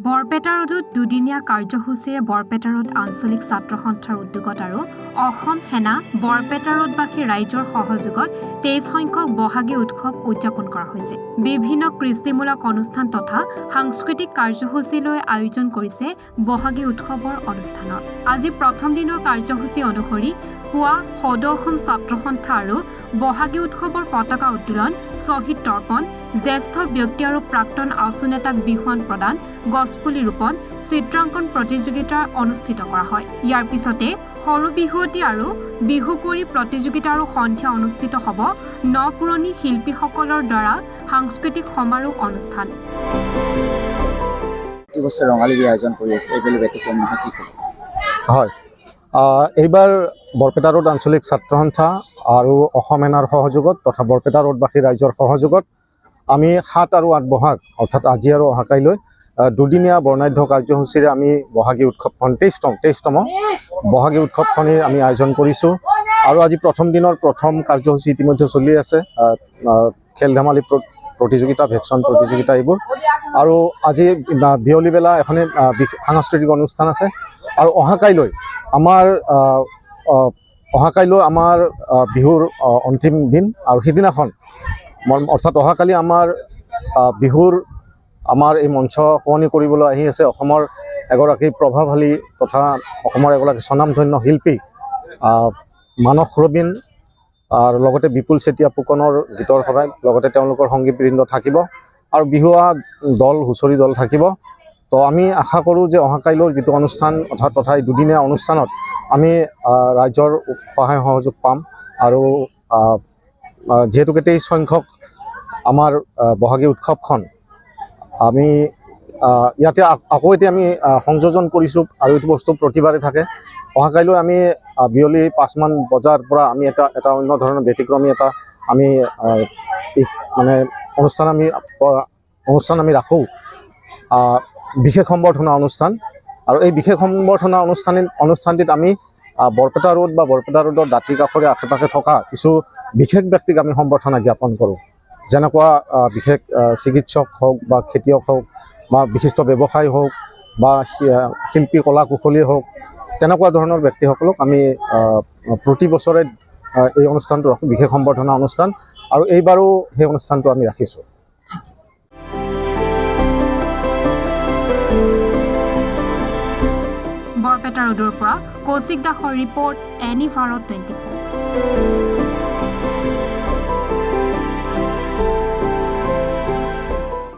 বৰপেটা ৰোডত দুদিনীয়া কাৰ্যসূচীৰে বৰপেটা ৰোড আঞ্চলিক ছাত্ৰ সন্থাৰ উদ্যোগত আৰু অসম সেনা বৰপেটা ৰোডবাসী ৰাইজৰ সহযোগত 23 সংখ্যক বহাগী উৎসৱ উদযাপন কৰা হৈছে। বিভিন্ন কৃষ্টিমূলক অনুষ্ঠান তথা সাংস্কৃতিক কাৰ্যসূচী লৈ আয়োজন কৰিছে বহাগী উৎসৱৰ অনুষ্ঠানত। আজি প্ৰথম দিনৰ কাৰ্যসূচী অনুসৰি পুৱা সদৌ অসম ছাত্ৰ সন্থা আৰু বহাগী উৎসৱৰ পতাকা উত্তোলন, শ্বহীদ তৰ্পণ, জ্যেষ্ঠ ব্যক্তি আৰু প্ৰাক্তন আছু নেতাক বিহুৱান প্ৰদান, গছপুলি ৰোপণ, চিত্ৰাংকন প্ৰতিযোগিতা অনুষ্ঠিত কৰা হয়। ইয়াৰ পিছতে সৰু বিহুৱতী আৰু বিহু কুঁৱৰী প্ৰতিযোগিতা আৰু সন্ধিয়া অনুষ্ঠিত হ'ব নপুৰণি শিল্পীসকলৰ দ্বাৰা সাংস্কৃতিক সমাৰোহ অনুষ্ঠান। বছৰ ৰঙালী বিহু আয়োজন কৰি আছে, এইবেলি ব্যতিক্ৰম নহয়, কি ক'ব? হয়, এইবাৰ বৰপেটা ৰোড আঞ্চলিক ছাত্ৰ সন্থা আৰু অসম সেনাৰ সহযোগত তথা বৰপেটা ৰোডবাসী ৰাইজৰ সহযোগত আমি 7 আৰু 8 বহাগ অৰ্থাৎ আজি আৰু অহাকাইলৈ দুদিনীয়া বৰ্ণাঢ্য কাৰ্যসূচীৰে আমি বহাগী উৎসৱখন 23তম বহাগী উৎসৱখনেই আমি আয়োজন কৰিছোঁ। আৰু আজি প্ৰথম দিনৰ প্ৰথম কাৰ্যসূচী ইতিমধ্যে চলি আছে, খেল ধেমালি প্ৰতিযোগিতা, ভেকচন প্ৰতিযোগিতা এইবোৰ। আৰু আজি বিয়লি বেলা এখন সাংস্কৃতিক অনুষ্ঠান আছে। আৰু অহাকাইলৈ আমাৰ বিহুৰ অন্তিম দিন, আৰু সিদিনাখন অৰ্থাৎ অহাকালি আমাৰ বিহুৰ এই মঞ্চ শুৱনি কৰিবলৈ আহি আছে অসমৰ এগৰাকী প্ৰভাৱশালী তথা অসমৰ এগৰাকী স্বনামধন্য শিল্পী মানস ৰবীন, আৰু লগতে বিপুল চেতিয়া ফুকনৰ গীতৰ সৰাই লগতে তেওঁলোকৰ সংগীতবৃন্দ থাকিব আৰু বিহুৱা দল, হুঁচৰি দল থাকিব। তো আমি আশা কৰোঁ যে অহাকাইলৈৰ যিটো অনুষ্ঠান তথা এই দুদিনীয়া অনুষ্ঠানত আমি ৰাইজৰ সহায় সহযোগ পাম। আৰু যিহেতুকে 23 সংখ্যক আমাৰ বহাগী উৎসৱখন আমি ইয়াতে আকৌ এতিয়া আমি সংযোজন কৰিছোঁ, আৰু এইটো বস্তু প্ৰতিবাৰে থাকে। অহাকাইলৈ আমি বিয়লি 5 মান বজাৰ পৰা আমি এটা অন্য ধৰণৰ ব্যতিক্ৰমী এটা আমি মানে অনুষ্ঠান আমি ৰাখোঁ, বিশেষ সম্বৰ্ধনা অনুষ্ঠান। আৰু এই বিশেষ সম্বৰ্ধনা অনুষ্ঠানটিত আমি বৰপেটা ৰোড বা বৰপেটা ৰোডৰ দাঁতি কাষৰে আশে-পাশে থকা কিছু বিশেষ ব্যক্তিক আমি সম্বৰ্ধনা জ্ঞাপন কৰোঁ, যেনেকুৱা বিশেষ চিকিৎসক হওক বা খেতিয়ক হওক বা বিশিষ্ট ব্যৱসায়ী হওক বা শিল্পী কলা কুশলীয়ে হওক, তেনেকুৱা ধৰণৰ ব্যক্তিসকলক আমি প্ৰতি বছৰে এই অনুষ্ঠানটো ৰাখোঁ, বিশেষ সম্বৰ্ধনা অনুষ্ঠান। আৰু এইবাৰো সেই অনুষ্ঠানটো আমি ৰাখিছোঁ। বৰপেটা ৰোডৰ পৰা কৌশিক দাসৰ ৰিপৰ্ট, এনি ভাৰত 24।